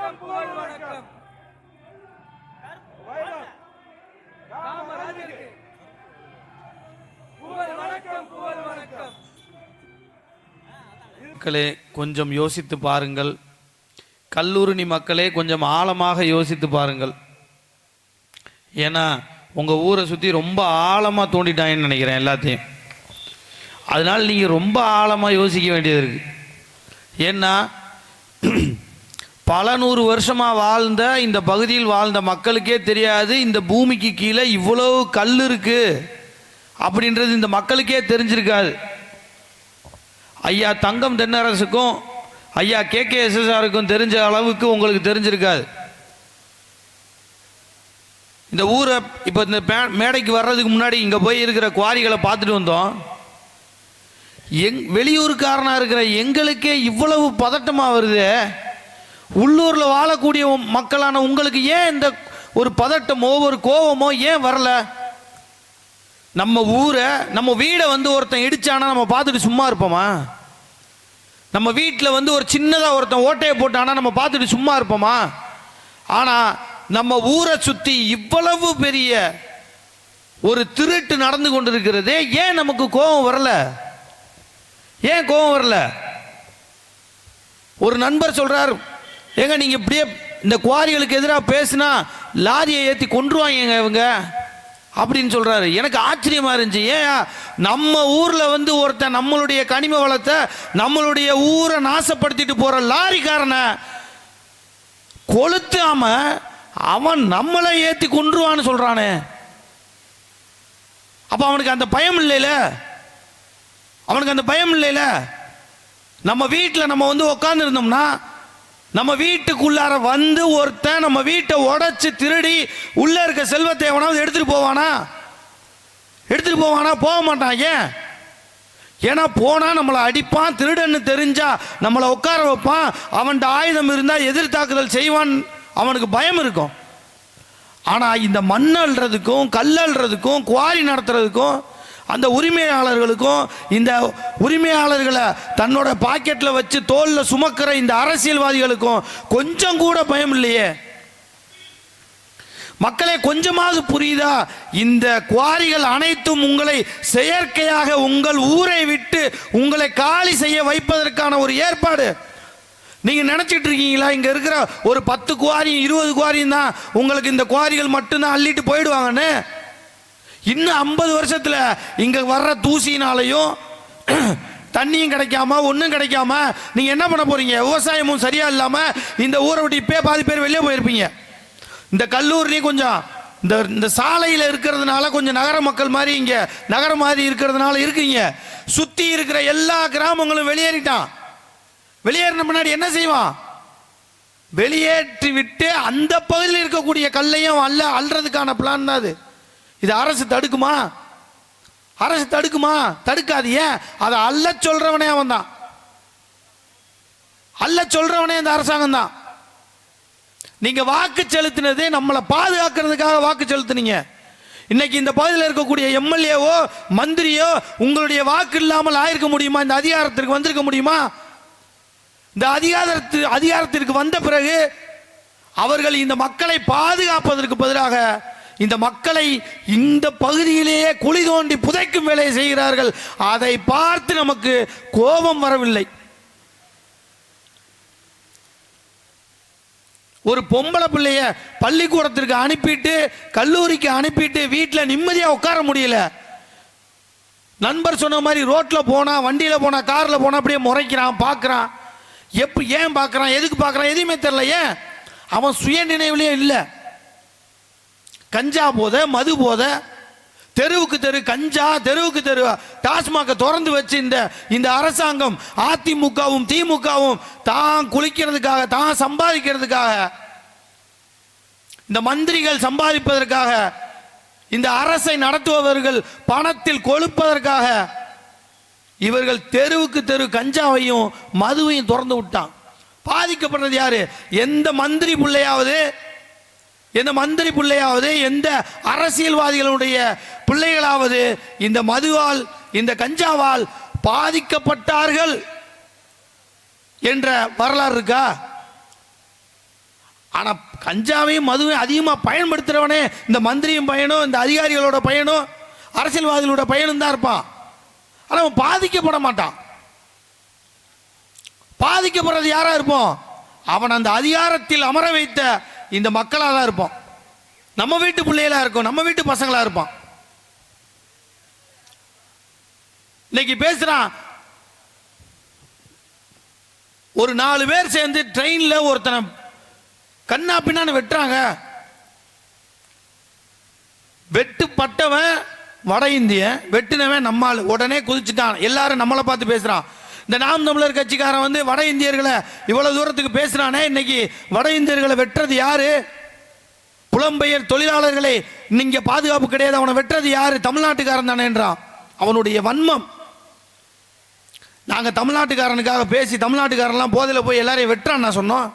வணக்கம் புகழ் வணக்கம். காமராஜருக்கு புகழ் வணக்கம் புகழ் வணக்கம். மக்களே கொஞ்சம் யோசித்து பாருங்கள். கல்லூரணி மக்களே கொஞ்சம் ஆழமாக யோசித்து பாருங்கள். ஏன்னா உங்கள் ஊரை சுற்றி ரொம்ப ஆழமாக தோண்டிட்டாங்கன்னு நினைக்கிறேன் எல்லாத்தையும். அதனால் நீங்கள் ரொம்ப ஆழமாக யோசிக்க வேண்டியது இருக்குது. ஏன்னா பல நூறு வருஷமாக வாழ்ந்த இந்த பகுதியில் வாழ்ந்த மக்களுக்கே தெரியாது இந்த பூமிக்கு கீழே இவ்வளவு கல் இருக்குது அப்படின்றது இந்த மக்களுக்கே தெரிஞ்சிருக்காது. ஐயா தங்கம் தென்னரசுக்கும் ஐயா KKSSRக்கும் தெரிஞ்ச அளவுக்கு உங்களுக்கு தெரிஞ்சிருக்காது. இந்த ஊரை இப்போ இந்த மேடைக்கு வர்றதுக்கு முன்னாடி இங்கே போய் இருக்கிற குவாரிகளை பார்த்துட்டு வந்தோம். வெளியூருக்காரனாக இருக்கிற எங்களுக்கே இவ்வளவு பதட்டமாக வருது. உள்ளூரில் வாழக்கூடிய மக்களான உங்களுக்கு ஏன் இந்த ஒரு பதட்டமோ ஒரு கோபமோ ஏன் வரல? நம்ம ஊரை நம்ம வீடை ஒருத்தன் இடிச்சானா நம்ம பார்த்துட்டு சும்மா இருப்போமா? நம்ம வீட்டில் ஒரு சின்னதாக ஒருத்தன் ஓட்டையை போட்டானா நம்ம பார்த்துட்டு சும்மா இருப்போமா? ஆனால் நம்ம ஊரை சுற்றி இவ்வளவு பெரிய ஒரு திருட்டு நடந்து கொண்டிருக்கிறதே ஏன் நமக்கு கோபம் வரல? ஏன் கோபம் வரல? ஒரு நண்பர் சொல்றார், ஏங்க நீங்க இப்படியே இந்த குவாரிகளுக்கு எதிராக பேசினா லாரியை ஏற்றி கொன்றுவாங்க இவங்க அப்படின்னு சொல்றாரு. எனக்கு ஆச்சரியமா இருந்துச்சு. ஏன் நம்ம ஊர்ல ஒருத்தன் நம்மளுடைய கனிம வளத்தை நம்மளுடைய ஊரை நாசப்படுத்திட்டு போற லாரிக்காரனை கொளுத்தாம அவன் நம்மளை ஏற்றி கொன்றுவான்னு சொல்றானே, அப்ப அவனுக்கு அந்த பயம் இல்லைல? அவனுக்கு அந்த பயம் இல்லைல? நம்ம வீட்டில் நம்ம உட்கார்ந்து இருந்தோம்னா நம்ம வீட்டுக்குள்ளார ஒருத்தன் நம்ம வீட்டை உடைச்சு திருடி உள்ள இருக்க செல்வத்தை எவனாவது எடுத்துட்டு போவானா? எடுத்துட்டு போவானா? போக மாட்டான். ஏன்? ஏன்னா போனா நம்மளை அடிப்பான், திருடன்னு தெரிஞ்சா நம்மளை உட்கார வைப்பான், அவன் ஆயுதம் இருந்தா எதிர் தாக்குதல் செய்வான், அவனுக்கு பயம் இருக்கும். ஆனா இந்த மண் அள்ளுறதுக்கும் கல் அள்ளுறதுக்கும் குவாரி நடத்துறதுக்கும் அந்த உரிமையாளர்களுக்கும் இந்த உரிமையாளர்களை தன்னோட பாக்கெட்டில் வச்சு தோளில் சுமக்கிற இந்த அரசியல்வாதிகளுக்கும் கொஞ்சம் கூட பயம் இல்லையே. மக்களே கொஞ்சமாவது புரியுதா? இந்த குவாரிகள் அனைத்தும் உங்களை செயற்கையாக உங்கள் ஊரை விட்டு உங்களை காலி செய்ய வைப்பதற்கான ஒரு ஏற்பாடு. நீங்க நினைச்சிட்டு இருக்கீங்களா இங்க இருக்கிற ஒரு 10 குவாரியும் 20 குவாரியும் தான் உங்களுக்கு இந்த குவாரிகள் மட்டும்தான் அள்ளிட்டு போயிடுவாங்கன்னு? இன்னும் 50 வருஷத்துல இங்க வர்ற தூசினாலையும் தண்ணியும் கிடைக்காம ஒன்றும் கிடைக்காம நீங்க என்ன பண்ண போறீங்க? விவசாயமும் சரியா இல்லாம இந்த ஊரை விட்டு இப்பே பாதி பேர் வெளியே போயிருப்பீங்க. இந்த கல்லூரிலையும் கொஞ்சம் இந்த சாலையில் இருக்கிறதுனால கொஞ்சம் நகர மக்கள் மாதிரி இங்க நகரம் மாதிரி இருக்கிறதுனால இருக்கீங்க. சுத்தி இருக்கிற எல்லா கிராமங்களும் வெளியேறிட்டான். வெளியேறின முன்னாடி என்ன செய்வான்? வெளியேற்றி விட்டு அந்த பகுதியில் இருக்கக்கூடிய கல்லையும் அல்றதுக்கான பிளான் தான் அது. இது அரசு தடுக்குமா? அரசு தடுக்குமா? தடுக்காது. ஏன்? அதை அல்ல சொல்றவனே அவன் தான். அல்ல சொல்றவனே இந்த அரசாங்கம் தான். நீங்க வாக்கு செலுத்தினது நம்மளை பாதுகாக்கிறதுக்காக வாக்கு செலுத்தினீங்க. இன்னைக்கு இந்த பகுதியில் இருக்கக்கூடிய எம்எல்ஏவோ மந்திரியோ உங்களுடைய வாக்கு இல்லாமல் ஆயிருக்க முடியுமா? இந்த அதிகாரத்திற்கு வந்திருக்க முடியுமா? இந்த அதிகாரத்திற்கு வந்த பிறகு அவர்கள் இந்த மக்களை பாதுகாப்பதற்கு பதிலாக இந்த மக்களை இந்த பகுதியிலேயே குழி தோண்டி புதைக்கும் வேலையை செய்கிறார்கள். அதை பார்த்து நமக்கு கோபம் வரவில்லை. ஒரு பொம்பளை பிள்ளைய பள்ளிக்கூடத்திற்கு அனுப்பிட்டு கல்லூரிக்கு அனுப்பிட்டு வீட்டில் நிம்மதியாக உட்கார முடியல. நண்பர் சொன்ன மாதிரி ரோட்ல போனா, வண்டியில போனா, கார்ல போனா அப்படியே முறைக்கிறான், பார்க்கறான். ஏன் பார்க்கறான், எதுக்கு பார்க்கறான் எதுவுமே தெரியல. ஏன்? அவன் சுய நினைவுலயே இல்லை. கஞ்சா போத, மது போத, தெருவுக்கு தெரு கஞ்சா, தெருவுக்கு தெரு டாஸ்மாக திறந்து வச்சு இந்த அரசாங்கம் அதிமுகவும் திமுகவும் தான் குளிக்கிறதுக்காக, தான் சம்பாதிக்கிறதுக்காக, இந்த மந்திரிகள் சம்பாதிப்பதற்காக, இந்த அரசை நடத்துபவர்கள் பணத்தில் கொழுப்பதற்காக இவர்கள் தெருவுக்கு தெரு கஞ்சாவையும் மதுவையும் திறந்து விட்டான். பாதிக்கப்படுறது யாரு? எந்த மந்திரி பிள்ளையாவது எந்த அரசியல்வாதிகளுடைய பிள்ளைகளாவது இந்த மதுவால் இந்த கஞ்சாவால் பாதிக்கப்பட்டார்கள் என்ற வரலாறு இருக்கா? ஆனா கஞ்சாவையும் மதுவையும் அதிகமாக பயன்படுத்துறவனே இந்த மந்திரியும் பையனும் இந்த அதிகாரிகளோட பையனும் அரசியல்வாதிகளோட பையனும் தான் இருப்பான். ஆனால் அவன் பாதிக்கப்பட மாட்டான். பாதிக்கப்படுறது யாரா இருப்போம்? அவன் அந்த அதிகாரத்தில் அமர வைத்த இந்த மக்களாக தான் இருப்போம். நம்ம வீட்டு பிள்ளைகளா இருக்கும், நம்ம வீட்டு பசங்களா இருப்பான். இன்னைக்கு பேசுறான், ஒரு 4 பேர் சேர்ந்து ட்ரெயின்ல ஒருத்தனை கண்ணா பின்னான்னு வெட்டுறாங்க. வெட்டுப்பட்டவன் வட இந்திய, வெட்டினவன் நம்மால். உடனே குதிச்சுட்டான். எல்லாரும் நம்மளை பார்த்து பேசுறான். இந்த நாம் தமிழர் கட்சிக்காரன் வந்து வட இந்தியர்களை இவ்வளவு தூரத்துக்கு பேசுறானே, இன்னைக்கு வட இந்தியர்களை வெட்டுறது யாரு? புலம்பெயர் தொழிலாளர்களை நீங்க பாதுகாப்பு கிடையாது, அவனை வெட்டுறது யாரு? தமிழ்நாட்டுக்காரன் தானேன்றான். அவனுடைய வன்மம். நாங்க தமிழ்நாட்டுக்காரனுக்காக பேசி தமிழ்நாட்டுக்காரன்லாம் போதையில் போய் எல்லாரையும் வெட்டுறான் சொன்னோம்.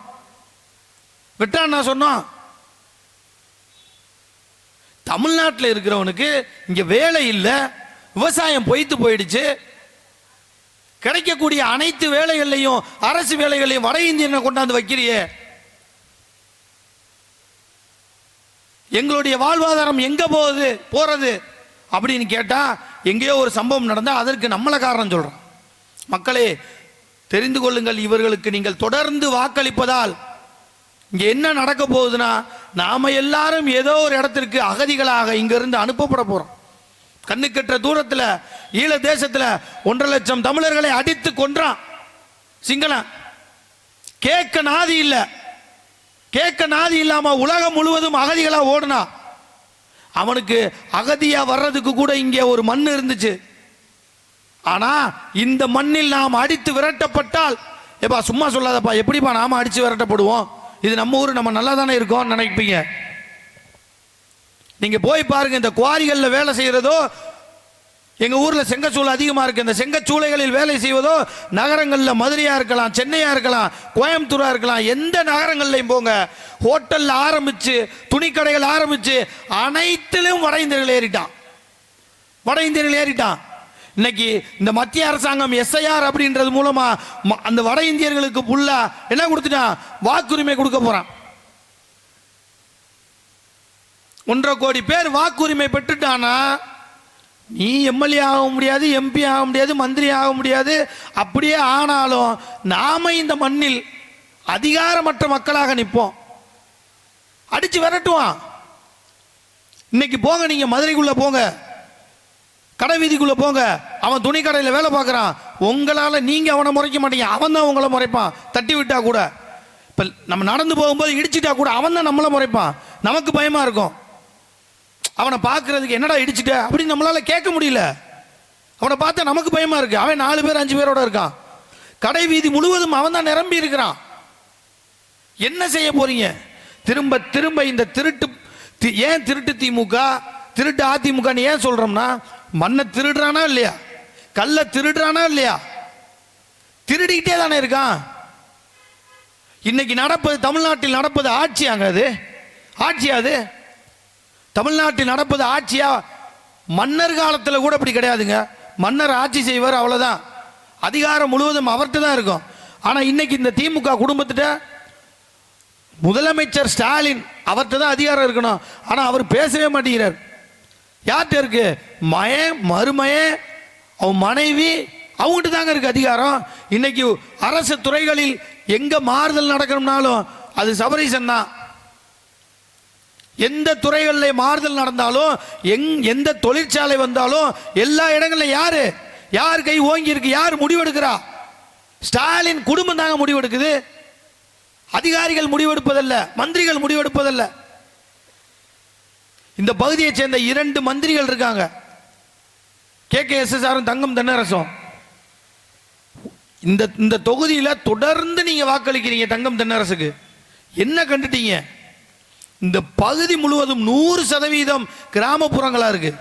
தமிழ்நாட்டில் இருக்கிறவனுக்கு இங்க வேலை இல்லை, விவசாயம் பொய்த்து போயிடுச்சு. கிடைக்கக்கூடிய அனைத்து வேலைகளையும் அரசு வேலைகளையும் வட இந்தியனை கொண்டாந்து வைக்கிறியே, எங்களுடைய வாழ்வாதாரம் எங்க போறது அப்படின்னு கேட்டா, எங்கேயோ ஒரு சம்பவம் நடந்தா அதற்கு நம்மள காரணம் சொல்றோம். மக்களே தெரிந்து கொள்ளுங்கள், இவர்களுக்கு நீங்கள் தொடர்ந்து வாக்களிப்பதால் இங்க என்ன நடக்க போகுதுன்னா, நாம எல்லாரும் ஏதோ ஒரு இடத்திற்கு அகதிகளாக இங்கிருந்து அனுப்பப்பட போறோம். கண்ணுக்கற்ற தூரத்தில் ஈழ தேசத்தில் 1.5 லட்சம் தமிழர்களை அடித்து கொன்றான் சிங்களம். கேட்க நாதி இல்லாம உலகம் முழுவதும் அகதிகளா ஓடுனா. அவனுக்கு அகதியா வர்றதுக்கு கூட இங்கே ஒரு மண் இருந்துச்சு. ஆனா இந்த மண்ணில் நாம் அடித்து விரட்டப்பட்டால், ஏப்பா சும்மா சொல்லாதப்பா, எப்படிப்பா நாம அடிச்சு விரட்டப்படுவோம்? இது நம்ம ஊர், நம்ம நல்லா தானே இருக்கோம் நினைப்பீங்க. நீங்க போய் பாருங்க, இந்த குவாரிகளில் வேலை செய்யறதோ, எங்க ஊர்ல செங்கச்சூளை அதிகமா இருக்கு, இந்த செங்கச்சூளைகளில் வேலை செய்வதோ நகரங்களில் மதுரையா இருக்கலாம், சென்னையா இருக்கலாம், கோயம்புத்தூரா இருக்கலாம், எந்த நகரங்கள்லையும் போங்க, ஹோட்டல்ல ஆரம்பிச்சு துணிக்கடைகள் ஆரம்பிச்சு அனைத்திலும் வட இந்தியர்கள் ஏறிட்டான். இன்னைக்கு இந்த மத்திய அரசாங்கம் SIR அப்படின்றது மூலமா அந்த வட இந்தியர்களுக்கு புல்லா என்ன கொடுத்துட்டான்? வாக்குரிமை கொடுக்க போறான். 1.5 கோடி பேர் வாக்குரிமை பெற்றுட்டானா, நீ MLA ஆக முடியாது, MP ஆக முடியாது, மந்திரி ஆக முடியாது. அப்படியே ஆனாலும் நாம இந்த மண்ணில் அதிகாரமற்ற மக்களாக நிற்போம். அடிச்சு விரட்டுவான். இன்னைக்கு போங்க, நீங்க மதுரைக்குள்ள போங்க, கடை வீதிக்குள்ள போங்க, அவன் துணி கடையில் வேலை பார்க்குறான். உங்களால நீங்க அவனை முறைக்க மாட்டீங்க, அவன் தான் உங்களை முறைப்பான். தட்டி விட்டா கூட, இப்ப நம்ம நடந்து போகும்போது இடிச்சிட்டா கூட அவன் தான் நம்மளை முறைப்பான். நமக்கு பயமா இருக்கும். அவனை பார்க்கறதுக்கு என்னடா இடிச்சிட்ட அப்படின்னு நம்மளால கேட்க முடியல. அவனை பார்த்தா நமக்கு பயமா இருக்கு. அவன் 4 பேர் 5 பேரோட இருக்கான். கடை வீதி முழுவதும் அவன் தான் நிரம்பி இருக்கிறான். என்ன செய்ய போறீங்க? திரும்ப திரும்ப இந்த ஏன் திருட்டு திமுக, திருட்டு அதிமுக ஏன் சொல்றோம்னா, மண்ணை திருடுறானா இல்லையா, கல்ல திருடுறானா இல்லையா, திருடிக்கிட்டே தானே இருக்கான். இன்னைக்கு நடப்பது, தமிழ்நாட்டில் நடப்பது ஆட்சியாங்க? அது ஆட்சியா? அது தமிழ்நாட்டில் நடப்பது ஆட்சியா? மன்னர் காலத்தில் கூட அப்படி கிடையாதுங்க. மன்னர் ஆட்சி செய்வார், அவ்வளவுதான். அதிகாரம் முழுவதும் அவர்கிட்ட தான் இருக்கும். ஆனா இன்னைக்கு இந்த திமுக குடும்பத்திட்ட முதலமைச்சர் ஸ்டாலின் அவர்கிட்ட தான் அதிகாரம் இருக்கணும். ஆனா அவர் பேசவே மாட்டேங்கிறார். யார்கிட்ட இருக்கு? மயன், மருமயன், அவன் மனைவி, அவங்ககிட்ட தாங்க இருக்கு அதிகாரம். இன்னைக்கு அரசு துறைகளில் எங்க மாறுதல் நடக்கணும்னாலும் அது சபரீசன் தான். எந்த துறைகளில் மாறுதல் நடந்தாலும், எந்த தொழிற்சாலை வந்தாலும் எல்லா இடங்களிலும் யார் கை ஓங்கி இருக்கு, யார் முடிவெடுக்கிறா? ஸ்டாலின் குடும்பம் தாங்க முடிவெடுக்குது. அதிகாரிகள் முடிவெடுப்பதல்ல, மந்திரிகள் முடிவெடுப்பதல்ல. இந்த பகுதியை சேர்ந்த 2 மந்திரிகள் இருக்காங்க, KKSSR தங்கம் தென்னரசும். இந்த தொகுதியில தொடர்ந்து நீங்க வாக்களிக்கிறீங்க தங்கம் தென்னரசுக்கு. என்ன கண்டுட்டீங்க? இந்த பகுதி முழுவதும் 100% கிராமப்புறங்களா இருக்கு.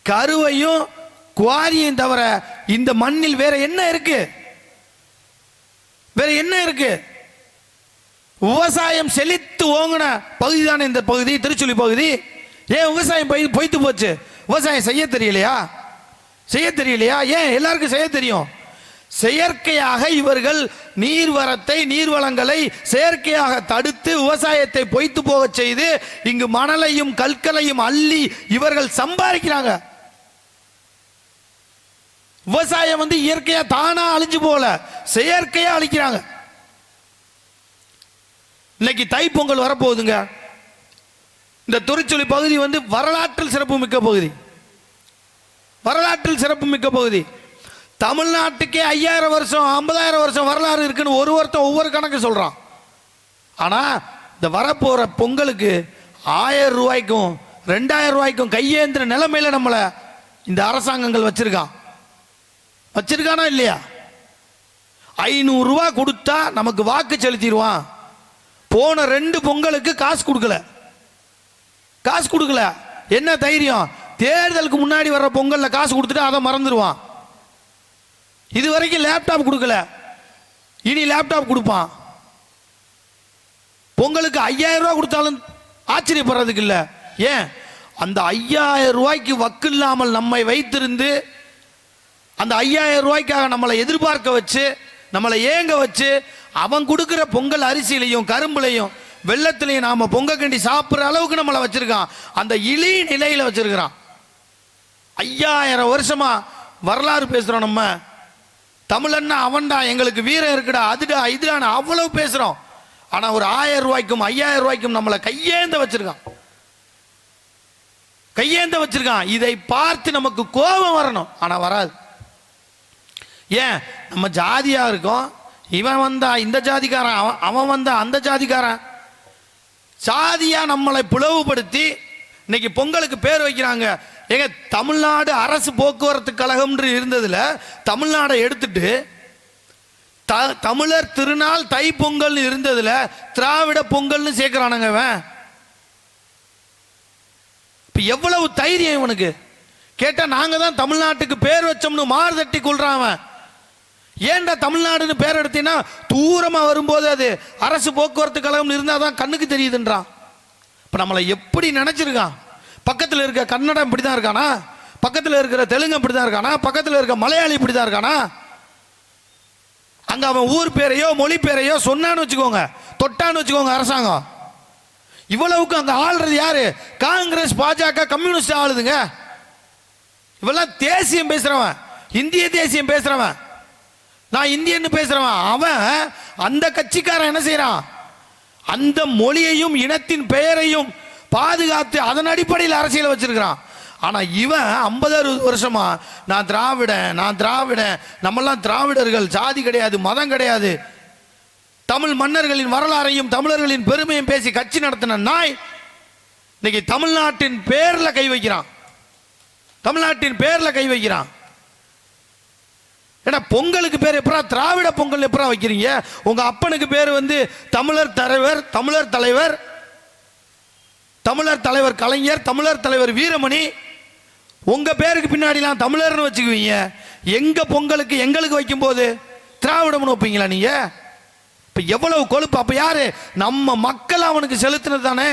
கருவையும் குவாரியும் தவிர இந்த மண்ணில் வேற என்ன இருக்கு? விவசாயம் செழித்து ஓங்கின பகுதி தானே இந்த பகுதி, திருச்சுழி பகுதி. ஏன் விவசாயம் பொய்த்து போச்சு? விவசாயம் செய்ய தெரியலையா? ஏன் எல்லாருக்கும் செய்ய தெரியும். செயற்கையாக இவர்கள் நீர்வரத்தை நீர்வளங்களை செயற்கையாக தடுத்து விவசாயத்தை பொய்த்து போக செய்து இங்கு மணலையும் கற்களையும் அள்ளி இவர்கள் சம்பாதிக்கிறாங்க. விவசாயம் இயற்கையா தானா அழிஞ்சு போல செயற்கையா அழிக்கிறாங்க. இன்னைக்கு தைப்பொங்கல் வரப்போகுதுங்க. இந்த திருச்சுழி பகுதி வரலாற்றில் சிறப்பு மிக்க பகுதி. வரலாற்றில் சிறப்பு மிக்க பகுதி. தமிழ்நாட்டுக்கே 5000 வருஷம் 50000 வருஷம் வரலாறு இருக்குன்னு ஒருத்தன் ஒவ்வொரு கணக்கு சொல்றான். ஆனா இந்த வரப்போற பொங்கலுக்கு 1000 ரூபாய்க்கும் 2000 ரூபாய்க்கும் கையேந்திர நிலைமையில நம்மள இந்த அரசாங்கங்கள் வச்சிருக்கானா இல்லையா? 500 ரூபாய் கொடுத்தா நமக்கு வாக்கு செலுத்திடுவான். போன 2 பொங்கலுக்கு காசு கொடுக்கல. என்ன தைரியம்? தேர்தலுக்கு முன்னாடி வர்ற பொங்கல்ல காசு கொடுத்துட்டு அதை மறந்துடுவான். இதுவரைக்கும் லேப்டாப் கொடுக்கல, இனி லேப்டாப் கொடுப்பான். பொங்கலுக்கு 5000 ரூபாய் கொடுத்தாலும் ஆச்சரியப்படுறதுக்கு இல்லை. ஏன்? அந்த 5000 ரூபாய்க்கு வக்கு இல்லாமல் நம்மை வைத்திருந்து அந்த 5000 ரூபாய்க்காக நம்மளை எதிர்பார்க்க வச்சு நம்மளை ஏங்க வச்சு அவன் கொடுக்கிற பொங்கல் அரிசியிலையும் கரும்புலையும் வெள்ளத்திலையும் நாம பொங்க கண்டி சாப்பிட்ற அளவுக்கு நம்மளை வச்சிருக்கான். அந்த இழி நிலையில வச்சிருக்கிறான். 5000 வருஷமா வரலாறு பேசுறோம். நம்ம தமிழன்னா அவன்டா, எங்களுக்கு வீரம் இருக்குடா, அதுடா இதுடா அவ்வளவு பேசுறோம். ஆனா ஒரு 1000 ரூபாய்க்கும் 5000 ரூபாய்க்கும் நம்மளை கையேந்த வச்சிருக்கான். இதை பார்த்து நமக்கு கோபம் வரணும். ஆனா வராது. ஏன்? நம்ம ஜாதியா இருக்கோம். இவன் வந்தா இந்த ஜாதிக்காரன், அவன் வந்தா அந்த ஜாதிக்காரன். சாதியா நம்மளை பிளவுபடுத்தி இன்னைக்கு பொங்கலுக்கு பேர் வைக்கிறாங்க. எங்க தமிழ்நாடு அரசு போக்குவரத்து கழகம் இருந்ததுல தமிழ்நாடை எடுத்துட்டு தமிழர் திருநாள் தை பொங்கல் இருந்ததுல திராவிட பொங்கல்னு சேர்க்கிறானுங்க. இப்ப எவ்வளவு தைரியம் இவனுக்கு! கேட்டா நாங்க தான் தமிழ்நாட்டுக்கு பேர் வச்சோம்னு மாறுதட்டி கொள்றான். ஏன்டா தமிழ்நாடுன்னு பேர் எடுத்தீங்கன்னா தூரமா வரும்போது அது அரசு போக்குவரத்து கழகம் இருந்தாதான் கண்ணுக்கு தெரியுதுன்றான். இப்ப நம்மளை எப்படி நினைச்சிருக்கான்? பக்கத்தில் இருக்க கன்னடம் இப்படிதான் இருக்கானா? பக்கத்தில் இருக்கிற தெலுங்கு இப்படிதான் இருக்கானா? பக்கத்தில் இருக்க மலையாளி இப்படிதான் இருக்கானா? அங்க அவன் ஊர் பேரையோ மொழி பேரையோ சொன்னான்னு வச்சுக்கோங்க, தொட்டான்னு வச்சுக்கோங்க அரசாங்கம். இவ்வளவுக்கு அங்க ஆள்றது யாரு? காங்கிரஸ், பாஜக, கம்யூனிஸ்ட் ஆளுதுங்க. இவெல்லாம் தேசியம் பேசுறவன், இந்திய தேசியம் பேசுறவன், நான் இந்தியன்னு பேசுறவன். அவன் அந்த கட்சிக்காரன் என்ன செய்யறான்? அந்த மொழியையும் இனத்தின் பெயரையும் பாதுகாத்து அதன் அடிப்படையில் அரசியல் வச்சிருக்கிறான். ஆனா இவன் 50 வருஷமா நான் திராவிடன், நம்மெல்லாம் திராவிடர்கள், ஜாதி கிடையாது, மதம் கிடையாது, தமிழ் மன்னர்களின் வரலாறையும் தமிழர்களின் பெருமையும் பேசி கட்சி நடத்தின நாய் இன்னைக்கு தமிழ்நாட்டின் பேர்ல கை வைக்கிறான். ஏன்னா பொங்கலுக்கு பேர் எப்பரா திராவிட பொங்கல் எப்பரா வைக்கிறீங்க? உங்க அப்பனுக்கு பேர் தமிழர் தலைவர் கலைஞர், தமிழர் தலைவர் வீரமணி. உங்க பேருக்கு பின்னாடிலாம் தமிழர்னு வச்சுக்குவீங்க. எங்க பொங்கலுக்கு எங்களுக்கு வைக்கும் போது திராவிடம்னு வைப்பீங்களா நீங்க? இப்ப எவ்வளவு கொழுப்பு! அப்ப யாரு? நம்ம மக்கள் அவனுக்கு செலுத்தினது தானே,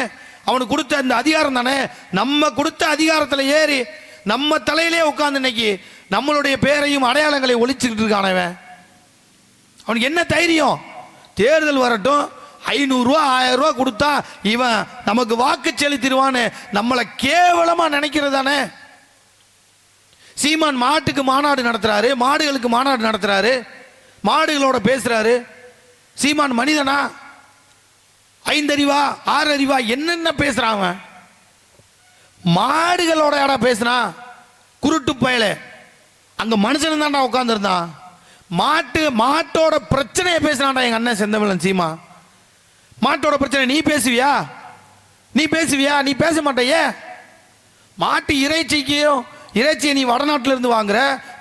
அவனுக்கு கொடுத்த அந்த அதிகாரம் தானே. நம்ம கொடுத்த அதிகாரத்துல ஏறி நம்ம தலையிலே உட்கார்ந்து இன்னைக்கு நம்மளுடைய பேரையும் அடையாளங்களை ஒழிச்சுக்கிட்டு இருக்கானவன். அவனுக்கு என்ன தைரியம்? தேர்தல் வரட்டும், 500 ரூபா 1000 ரூபா கொடுத்தா இவன் நமக்கு வாக்கு செலுத்திடுவான்னு நம்மளை கேவலமா நினைக்கிறதானே. சீமான் மாட்டுக்கு மாநாடு நடத்துறாரு, மாடுகளுக்கு மாநாடு நடத்துறாரு, மாடுகளோட பேசுறாரு. சீமான் மனிதனா? 5 அறிவா 6 அறிவா என்னென்ன பேசுறான்? மாடுகளோட யாரா பேசுனா? குருட்டு பயல. அங்க மனுஷன் தான்டா உட்கார்ந்து இருந்தான். மாட்டோட பிரச்சனையை பேசினான்டா எங்க அண்ணன் செந்தமிழன் சீமா. மாட்டோட பிரச்சனை நீ பேசுவியா? நீ பேச மாட்டேயே. மாட்டு இறைச்சியை நீ வடநாட்டில இருந்து வாங்குற,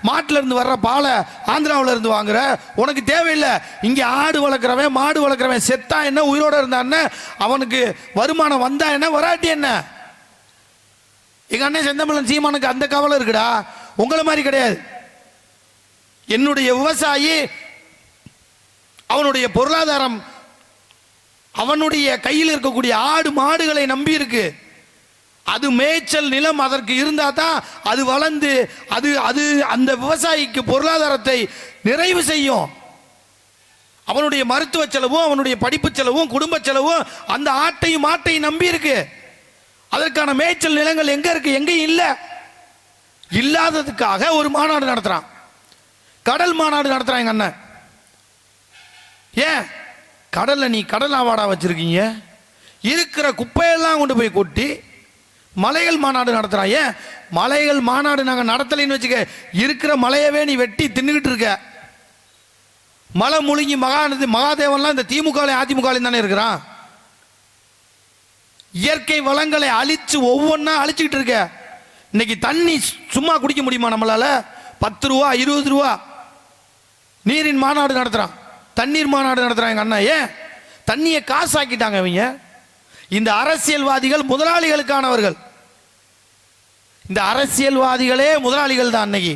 மாட்டுல இருந்து வர்ற பாலை ஆந்திராவில இருந்து வாங்குற. உனக்கு தேவையில்லை. இங்க ஆடு வளர்க்குறவன் மாடு வளர்க்குறவன் செத்தா என்ன, உயிரோட இருந்தான்னு அவனுக்கு வருமானம் வந்தா என்ன, வராட்டி என்ன? எங்க அண்ணன் செந்தமிழன் சீமானுக்கு அந்த கவலை இருக்குடா. உங்களை மாதிரி கிடையாது. என்னுடைய விவசாயி அவனுடைய பொருளாதாரம் அவனுடைய கையில் இருக்கக்கூடிய ஆடு மாடுகளை நம்பி இருக்கு. அது மேய்ச்சல் நிலம் அதற்கு இருந்தா தான் அது வளர்ந்து அது அது அந்த விவசாயிக்கு பொருளாதாரத்தை நிறைவு செய்யும். அவனுடைய மருத்துவ செலவும் அவனுடைய படிப்பு செலவும் குடும்ப செலவும் அந்த ஆட்டையும் மாட்டையும் நம்பி இருக்கு. அதற்கான மேய்ச்சல் நிலங்கள் எங்க இருக்கு? எங்கேயும் இல்ல. இல்லாததுக்காக ஒரு மாநாடு நடத்துறான், கடல் மாநாடு நடத்துறான் எங்க அண்ணன். ஏன் கடல்ல நீ கடல் ஆவாடா வச்சிருக்கீங்க? இருக்கிற குப்பையெல்லாம் கொண்டு போய் கொட்டி மலைகள் மாநாடு நடத்துறான். ஏன் மலைகள் மாநாடு நாங்க நடத்தலைன்னு வச்சுக்க, இருக்கிற மலையவே நீ வெட்டி தின்னுகிட்டு இருக்க. மலை முழுங்கி மகாதேவன்லாம் இந்த திமுக அதிமுக தானே இருக்கிறான். இயற்கை வளங்களை அழிச்சு ஒவ்வொன்றா அழிச்சுக்கிட்டு இருக்க. இன்னைக்கு தண்ணி சும்மா குடிக்க முடியுமா நம்மளால? 10 ரூபா 20 ரூபா நீரின் மாநாடு நடத்துறான், தண்ணீர் மாநாடு நடத்துறான் எங்க அண்ணா. ஏன் தண்ணியை காசாக்கிட்டாங்க இவங்க. இந்த அரசியல்வாதிகள் முதலாளிகளுக்கானவர்கள். இந்த அரசியல்வாதிகளே முதலாளிகள் தான். அன்னைக்கு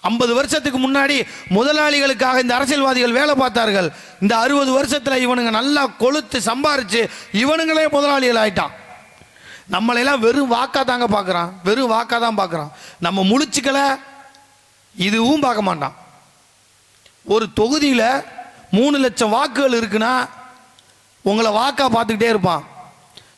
50 வருஷத்துக்கு முன்னாடி முதலாளிகளுக்காக இந்த அரசியல்வாதிகள் வேலை பார்த்தார்கள். இந்த 60 வருஷத்துல இவனுங்க நல்லா கொளுத்து சம்பாரிச்சு இவனுங்களே முதலாளிகள் ஆயிட்டான். நம்மளெல்லாம் வெறும் வாக்கா தாங்க பார்க்குறான், வெறும் வாக்கா தான் பார்க்குறான். நம்ம முழிச்சுக்கல இதுவும் பார்க்க மாட்டான். ஒரு தொகுதியில் 3 லட்சம் வாக்குகள் இருக்குன்னா உங்களை வாக்கா பார்த்துக்கிட்டே இருப்பான்.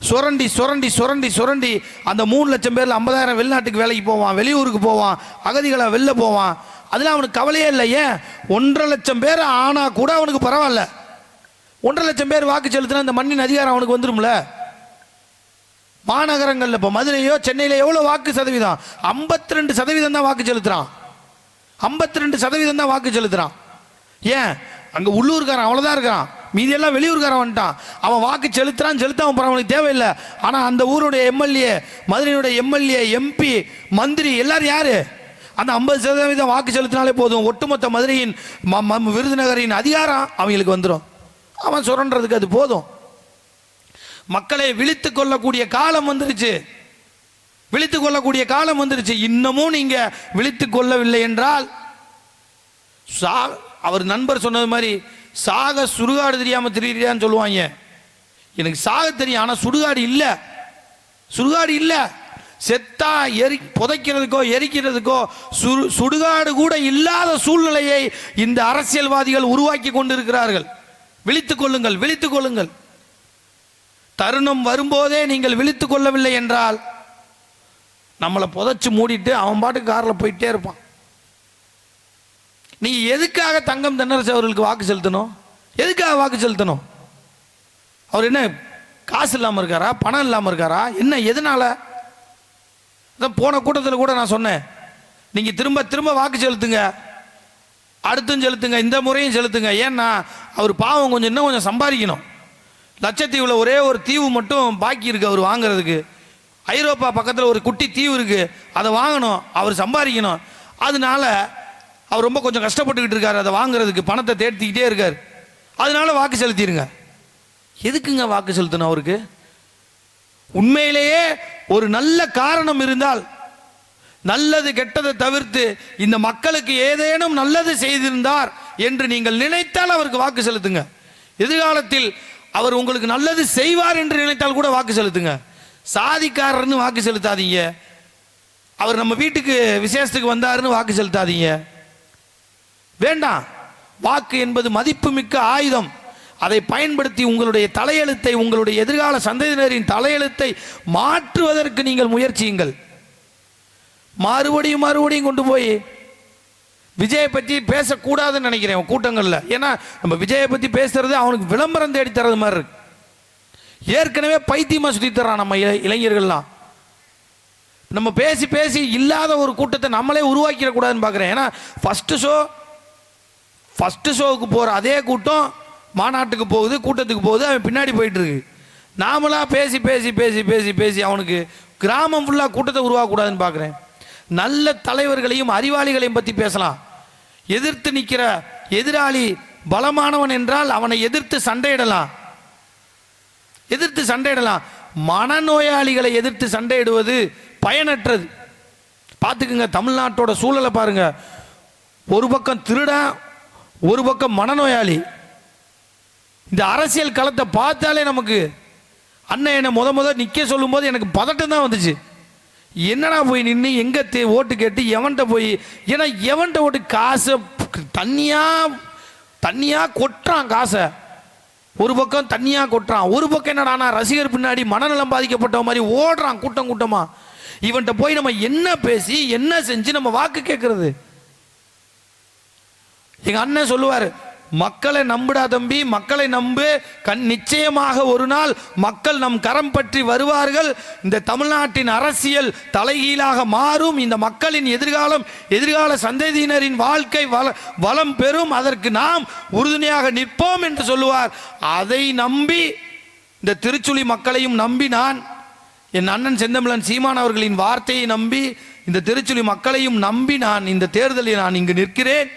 சுரண்டி சுரண்டி சுரண்டி சுரண்டி அந்த 3 லட்சம் பேரில் 50,000 வெளிநாட்டுக்கு வேலைக்கு போவான், வெளியூருக்கு போவான், அகதிகளை வெளில போவான். அதெல்லாம் அவனுக்கு கவலையே இல்லை. ஏன் 1.5 லட்சம் பேர் ஆனால் கூட அவனுக்கு பரவாயில்ல. 1.5 லட்சம் பேர் வாக்கு செலுத்தினா இந்த மண்ணின் அதிகாரம் அவனுக்கு வந்துடும்ல. மாநகரங்களில் இப்போ மதுரையோ சென்னையில எவ்வளோ வாக்கு சதவீதம்? 52% தான் வாக்கு செலுத்துறான். 52% தான் வாக்கு செலுத்துறான். ஏன் அங்கே உள்ளூர்காரன் அவ்வளோதான் இருக்கிறான், மீதியெல்லாம் வெளியூர்காரன் வந்துட்டான். அவன் வாக்கு செலுத்துறான், செலுத்தாம போறான், அவனுக்கு தேவையில்லை. ஆனால் அந்த ஊருடைய எம்எல்ஏ, மதுரையுடைய எம்எல்ஏ, எம்பி, மந்திரி எல்லாரும் யாரு? அந்த 50% வாக்கு செலுத்தினாலே போதும். ஒட்டுமொத்த மதுரையின் விருதுநகரின் அதிகாரம் அவங்களுக்கு வந்துடும். அவன் சுரண்டதுக்கு அது போதும். மக்களை விழித்து கொள்ளக்கூடிய காலம் வந்துருச்சு, விழித்து கொள்ளக்கூடிய காலம் வந்துருச்சு. இன்னமும் நீங்க விழித்து கொள்ளவில்லை என்றால் அவர் நண்பர் சொன்னது மாதிரி சாக சுடுகாடு தெரியாம திரியான்னு சொல்லுவாங்க. எனக்கு சாக தெரியும், ஆனா சுடுகாடு இல்லை, சுடுகாடு இல்லை. செத்தா புதைக்கிறதுக்கோ எரிக்கிறதுக்கோ சுடுகாடு கூட இல்லாத சூழ்நிலையை இந்த அரசியல்வாதிகள் உருவாக்கி கொண்டிருக்கிறார்கள். விழித்துக் கொள்ளுங்கள், விழித்துக் கொள்ளுங்கள். தருணம் வரும்போதே நீங்கள் விழித்துக் கொள்ளவில்லை என்றால் நம்மளை புதைச்சு மூடிட்டு அவன் பாட்டு காரில் போயிட்டே இருப்பான். நீங்க எதுக்காக தங்கம் தென்னரசு அவர்களுக்கு வாக்கு செலுத்தணும்? எதுக்காக வாக்கு செலுத்தணும்? அவர் என்ன காசு இல்லாமல் இருக்காரா, பணம் இல்லாமல் இருக்காரா, என்ன எதனால? போன கூட்டத்தில் கூட நான் சொன்னேன், நீங்க திரும்ப திரும்ப வாக்கு செலுத்துங்க, அடுத்தும் செலுத்துங்க, இந்த முறையும் செலுத்துங்க. ஏன்னா அவர் பாவம் கொஞ்சம் இன்னும் கொஞ்சம் சம்பாதிக்கணும். லட்சத்தீவில் ஒரே ஒரு தீவு மட்டும் பாக்கி இருக்கு அவர் வாங்குறதுக்கு. ஐரோப்பா பக்கத்தில் ஒரு குட்டி தீவு இருக்கு, அதை வாங்கணும், அவர் சம்பாதிக்கணும். அதனால அவர் ரொம்ப கொஞ்சம் கஷ்டப்பட்டுக்கிட்டு இருக்காரு, அதை வாங்குறதுக்கு பணத்தை தேடிக்கிட்டே இருக்காரு. அதனால வாக்கு செலுத்திடுங்க. எதுக்குங்க வாக்கு செலுத்தணும் அவருக்கு? உண்மையிலேயே ஒரு நல்ல காரணம் இருந்தால், நல்லது கெட்டதை தவிர்த்து இந்த மக்களுக்கு ஏதேனும் நல்லது செய்திருந்தார் என்று நீங்கள் நினைத்தால் அவருக்கு வாக்கு செலுத்துங்க. எதிர்காலத்தில் அவர் உங்களுக்கு நல்லது செய்வார் என்று நினைத்தால் கூட வாக்கு செலுத்துங்க. சாதிக்காரர்னு வாக்கு செலுத்தாதீங்க. அவர் நம்ம வீட்டுக்கு விசேஷத்துக்கு வந்தாருன்னு வாக்கு செலுத்தாதீங்க. வேண்டாம். வாக்கு என்பது மதிப்புமிக்க ஆயுதம். அதை பயன்படுத்தி உங்களுடைய தலையெழுத்தை, உங்களுடைய எதிர்கால சந்ததியினரின் தலையெழுத்தை மாற்றுவதற்கு நீங்கள் முயற்சியுங்கள். மறுபடியும் மறுபடியும் கொண்டு போய் விஜயை பற்றி பேசக்கூடாதுன்னு நினைக்கிறேன் கூட்டங்களில். ஏன்னா நம்ம விஜயை பற்றி பேசுறது அவனுக்கு விளம்பரம் தேடி தர்றது மாதிரி இருக்கு. ஏற்கனவே பைத்தியமா சுற்றி தர்றான் நம்ம இளைஞர்கள்லாம். நம்ம பேசி பேசி இல்லாத ஒரு கூட்டத்தை நம்மளே உருவாக்கிடக்கூடாதுன்னு பார்க்குறேன். ஏன்னா ஃபஸ்ட்டு ஷோவுக்கு போகிற அதே கூட்டம் மாநாட்டுக்கு போகுது, கூட்டத்துக்கு போகுது, அவன் பின்னாடி போயிட்டு இருக்கு. நாமளாக பேசி பேசி பேசி பேசி பேசி அவனுக்கு கிராமம் ஃபுல்லாக கூட்டத்தை உருவாக்கக்கூடாதுன்னு பார்க்குறேன். நல்ல தலைவர்களையும் அறிவாளிகளையும் பற்றி பேசலாம். எதிர்த்து நிற்கிற எதிராளி பலமானவன் என்றால் அவனை எதிர்த்து சண்டையிடலாம், எதிர்த்து சண்டையிடலாம். மனநோயாளிகளை எதிர்த்து சண்டையிடுவது பயனற்றது. பார்த்துக்குங்க, தமிழ்நாட்டோட சூழலை பாருங்க. ஒரு பக்கம் திருடன், ஒரு பக்கம் மனநோயாளி. இந்த அரசியல் களத்தை பார்த்தாலே நமக்கு அண்ணன் என்னை முத நிற்க சொல்லும்போது எனக்கு பதட்டம் தான் வந்துச்சு. என்னடா போய் நின்று எங்கே ஓட்டு கேட்டு எவன்கிட்ட போய், ஏன்னா எவன்கிட்ட ஓட்டு காசை தண்ணியாக கொட்டுறான். காசை ஒரு பக்கம் தண்ணியாக கொட்டுறான், ஒரு பக்கம் என்னடா ரசிகர் பின்னாடி மனநலம் பாதிக்கப்பட்ட மாதிரி ஓடுறான் கூட்டம் கூட்டமாக. இவன்கிட்ட போய் நம்ம என்ன பேசி என்ன செஞ்சு நம்ம வாக்கு கேட்கறது? எங்க அண்ணன் சொல்லுவார், மக்களை நம்புடா தம்பி, மக்களை நம்பு, நிச்சயமாக ஒரு நாள் மக்கள் நம் கரம் பற்றி வருவார்கள். இந்த தமிழ்நாட்டின் அரசியல் தலைகீழாக மாறும். இந்த மக்களின் எதிர்கால சந்ததியினரின் வாழ்க்கை வளம் பெறும். அதற்கு நாம் உறுதுணையாக நிற்போம் என்று சொல்லுவார். அதை நம்பி இந்த திருச்சுழி மக்களையும் நம்பி நான், என் அண்ணன் செந்தமிழன் சீமான் அவர்களின் வார்த்தையை நம்பி இந்த திருச்சுழி மக்களையும் நம்பி நான் இந்த தேர்தலில் நான் இங்கு நிற்கிறேன்.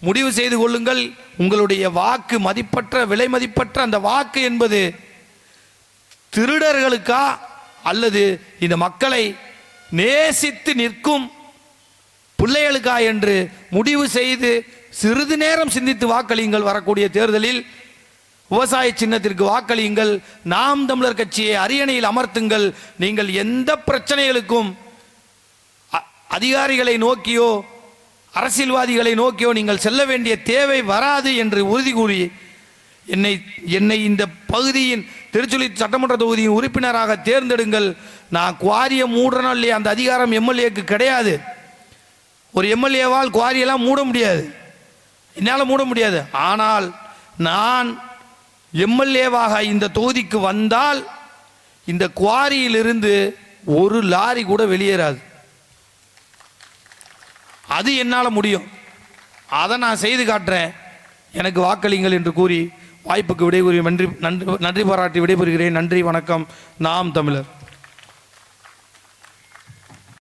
முடிவு செய்து கொள்ளுங்கள். உங்களுடைய வாக்கு மதிப்பற்ற, விலை மதிப்பற்ற அந்த வாக்கு என்பது திருடர்களுக்கா அல்லது இந்த மக்களை நேசித்து நிற்கும் பிள்ளைகளுக்கா என்று முடிவு செய்து சிறிது நேரம் சிந்தித்து வாக்களியுங்கள். வரக்கூடிய தேர்தலில் விவசாய சின்னத்திற்கு வாக்களியுங்கள். நாம் தமிழர் கட்சியை அரியணையில் அமர்த்துங்கள். நீங்கள் எந்த பிரச்சனைகளுக்கும் அதிகாரிகளை நோக்கியோ அரசியல்வாதிகளை நோக்கியோ நீங்கள் செல்ல வேண்டிய தேவை வராது என்று உறுதி கூறி என்னை இந்த பகுதியின் திருச்சுழி சட்டமன்ற தொகுதியின் உறுப்பினராக தேர்ந்தெடுங்கள். நான் குவாரியை மூடுறனோ இல்லையா, அந்த அதிகாரம் எம்எல்ஏக்கு கிடையாது. ஒரு எம்எல்ஏவால் குவாரியெல்லாம் மூட முடியாது, என்னால் மூட முடியாது. ஆனால் நான் எம்எல்ஏவாக இந்த தொகுதிக்கு வந்தால் இந்த குவாரியிலிருந்து ஒரு லாரி கூட வெளியேறாது. அது என்னால் முடியும். அதை நான் செய்து காட்டுறேன். எனக்கு வாக்களிங்கள் என்று கூறி வாய்ப்புக்கு விடைகூறி நன்றி பாராட்டி விடைபெறுகிறேன். நன்றி, வணக்கம். நாம் தமிழர்.